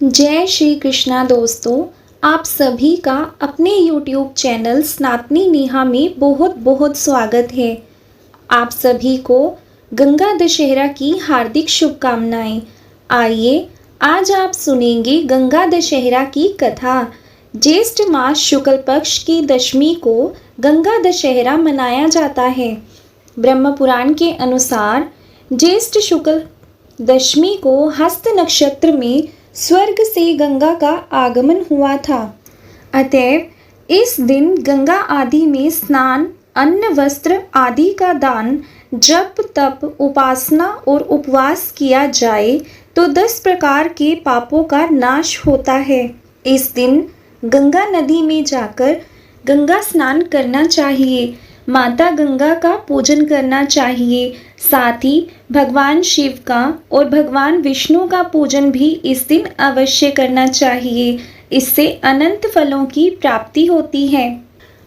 जय श्री कृष्णा दोस्तों। आप सभी का अपने YouTube चैनल सनातनी नेहा में बहुत बहुत स्वागत है। आप सभी को गंगा दशहरा की हार्दिक शुभकामनाएं। आइए आज आप सुनेंगे गंगा दशहरा की कथा। ज्येष्ठ मास शुक्ल पक्ष की दशमी को गंगा दशहरा मनाया जाता है। ब्रह्म पुराण के अनुसार ज्येष्ठ शुक्ल दशमी को हस्त नक्षत्र में स्वर्ग से गंगा का आगमन हुआ था। अतएव इस दिन गंगा आदि में स्नान, अन्न, वस्त्र आदि का दान, जप तप, उपासना और उपवास किया जाए तो 10 प्रकार के पापों का नाश होता है। इस दिन गंगा नदी में जाकर गंगा स्नान करना चाहिए, माता गंगा का पूजन करना चाहिए। साथ ही भगवान शिव का और भगवान विष्णु का पूजन भी इस दिन अवश्य करना चाहिए। इससे अनंत फलों की प्राप्ति होती है।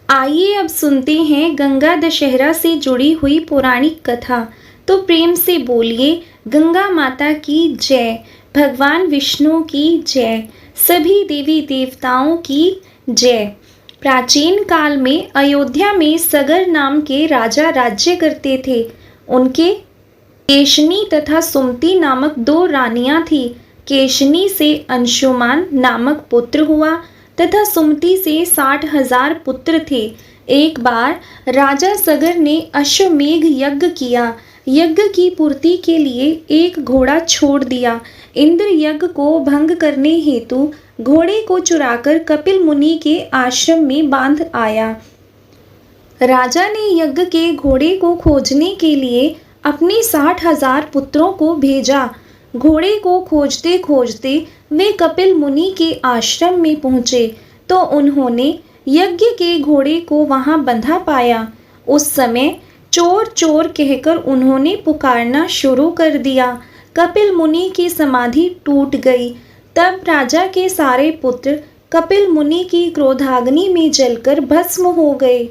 आइए अब सुनते हैं गंगा दशहरा से जुड़ी हुई पौराणिक कथा। तो प्रेम से बोलिए गंगा माता की जय, भगवान विष्णु की जय, सभी देवी देवताओं की जय। प्राचीन काल में अयोध्या में सगर नाम के राजा राज्य करते थे। उनके केशनी तथा सुमति नामक 2 रानियां थीं। केशनी से अंशुमान नामक पुत्र हुआ तथा सुमति से 60,000 पुत्र थे। एक बार राजा सगर ने अश्वमेघ यज्ञ किया। यज्ञ की पूर्ति के लिए एक घोड़ा छोड़ दिया। इंद्र यज्ञ को भंग करने हेतु घोड़े को चुराकर कपिल मुनि के आश्रम में बांध आया। राजा ने यज्ञ के घोड़े को खोजने के लिए अपने 60,000 पुत्रों को भेजा। घोड़े को खोजते खोजते वे कपिल मुनि के आश्रम में पहुँचे तो उन्होंने यज्ञ के घोड़े को वहां बंधा पाया। उस समय चोर चोर कहकर उन्होंने पुकारना शुरू कर दिया। कपिल मुनि की समाधि टूट गई। तब राजा के सारे पुत्र कपिल मुनि की क्रोधाग्नि में जलकर भस्म हो गए।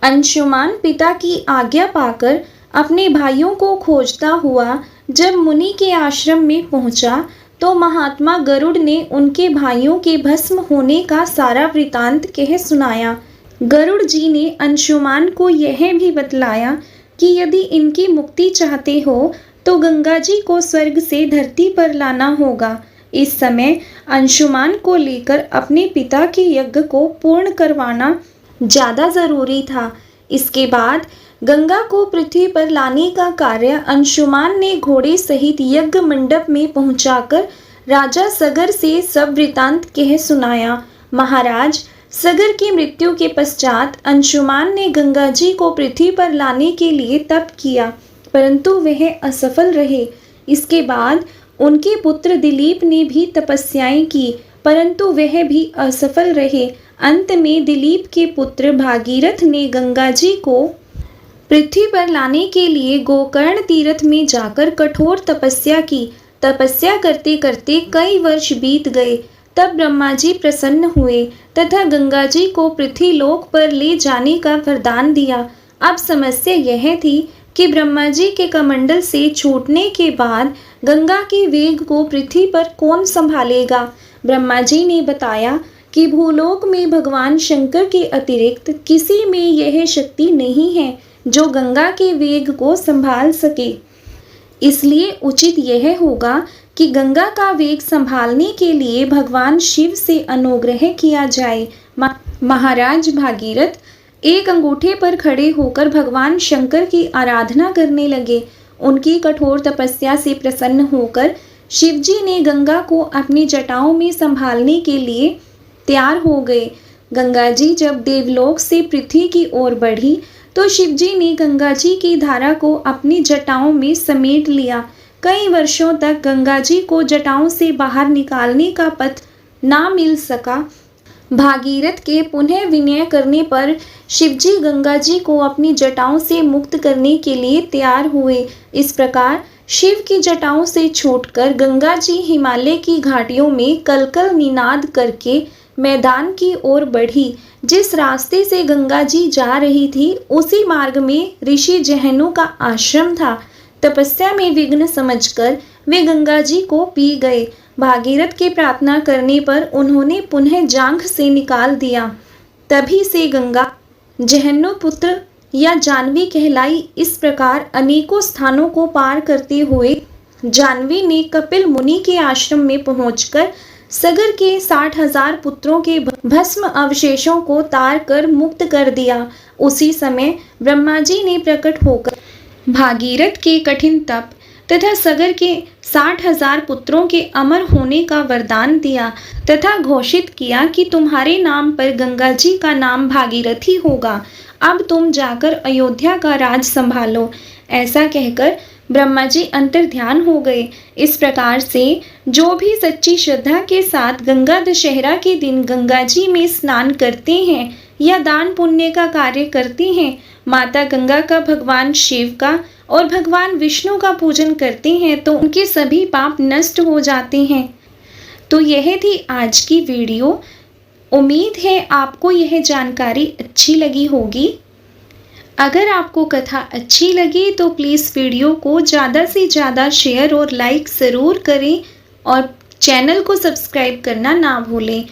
अंशुमान पिता की आज्ञा पाकर अपने भाइयों को खोजता हुआ जब मुनि के आश्रम में पहुंचा तो महात्मा गरुड़ ने उनके भाइयों के भस्म होने का सारा वृतांत कह सुनाया। गरुड़ जी ने अंशुमान को यह भी बतलाया कि यदि इनकी मुक्ति चाहते हो तो गंगा जी को स्वर्ग से धरती पर लाना होगा। इस समय अंशुमान को लेकर अपने पिता के यज्ञ को पूर्ण करवाना ज़्यादा ज़रूरी था। इसके बाद गंगा को पृथ्वी पर लाने का कार्य अंशुमान ने घोड़े सहित यज्ञ मंडप में पहुंचाकर राजा सगर से सब वृतांत कह सुनाया। महाराज, सगर की मृत्यु के पश्चात अंशुमान ने गंगा जी को पृथ्वी पर लाने के लिए तप किया, परंतु वह असफल रहे। इसके बाद उनके पुत्र दिलीप ने भी तपस्याएं की, परंतु वह भी असफल रहे। अंत में दिलीप के पुत्र भागीरथ ने गंगा जी को पृथ्वी पर लाने के लिए गोकर्ण तीर्थ में जाकर कठोर तपस्या की। तपस्या करते करते कई वर्ष बीत गए। तब ब्रह्मा जी प्रसन्न हुए तथा गंगा जी को पृथ्वी लोक पर ले जाने का वरदान दिया। अब समस्या यह थी कि ब्रह्मा जी के कमंडल से छूटने के बाद गंगा के वेग को पृथ्वी पर कौन संभालेगा। ब्रह्मा जी ने बताया कि भूलोक में भगवान शंकर के अतिरिक्त किसी में यह शक्ति नहीं है जो गंगा के वेग को संभाल सके। इसलिए उचित यह होगा कि गंगा का वेग संभालने के लिए भगवान शिव से अनुग्रह किया जाए। महाराज भागीरथ एक अंगूठे पर खड़े होकर भगवान शंकर की आराधना करने लगे। उनकी कठोर तपस्या से प्रसन्न होकर शिवजी ने गंगा को अपनी जटाओं में संभालने के लिए तैयार हो गए। गंगा जी जब देवलोक से पृथ्वी की ओर बढ़ी तो शिवजी ने गंगा जी की धारा को अपनी जटाओं में समेट लिया। कई वर्षों तक गंगा जी को जटाओं से बाहर निकालने का पथ ना मिल सका। भागीरथ के पुनः विनय करने पर शिवजी गंगा जी को अपनी जटाओं से मुक्त करने के लिए तैयार हुए। इस प्रकार शिव की जटाओं से छूटकर गंगा जी हिमालय की घाटियों में कलकल निनाद करके मैदान की ओर बढ़ी। जिस रास्ते से गंगा जी जा रही थी उसी मार्ग में ऋषि जहनु का आश्रम था। तपस्या में विघ्न समझकर वे गंगा जी को पी गए। भागीरथ के प्रार्थना करने पर उन्होंने पुनः जांघ से निकाल दिया। तभी से गंगा जहन्नुपुत्र या जानवी कहलाई। इस प्रकार अनेकों स्थानों को पार करते हुए जानवी ने कपिल मुनि के आश्रम में पहुंचकर सगर के 60,000 पुत्रों के भस्म अवशेषों को तार कर मुक्त कर दिया। उसी समय ब्रह्मा जी ने प्रकट होकर भागीरथ के कठिन तप तथा सगर के 60,000 पुत्रों के अमर होने का वरदान दिया तथा घोषित किया कि तुम्हारे नाम पर गंगा जी का नाम भागीरथी होगा। अब तुम जाकर अयोध्या का राज संभालो। ऐसा कहकर ब्रह्मा जी अंतर्ध्यान हो गए। इस प्रकार से जो भी सच्ची श्रद्धा के साथ गंगा दशहरा के दिन गंगा जी में स्नान करते हैं या दान पुण्य का कार्य करते हैं, माता गंगा का, भगवान शिव का और भगवान विष्णु का पूजन करते हैं तो उनके सभी पाप नष्ट हो जाते हैं। तो यह थी आज की वीडियो। उम्मीद है आपको यह जानकारी अच्छी लगी होगी। अगर आपको कथा अच्छी लगी तो प्लीज़ वीडियो को ज़्यादा से ज़्यादा शेयर और लाइक ज़रूर करें और चैनल को सब्सक्राइब करना ना भूलें।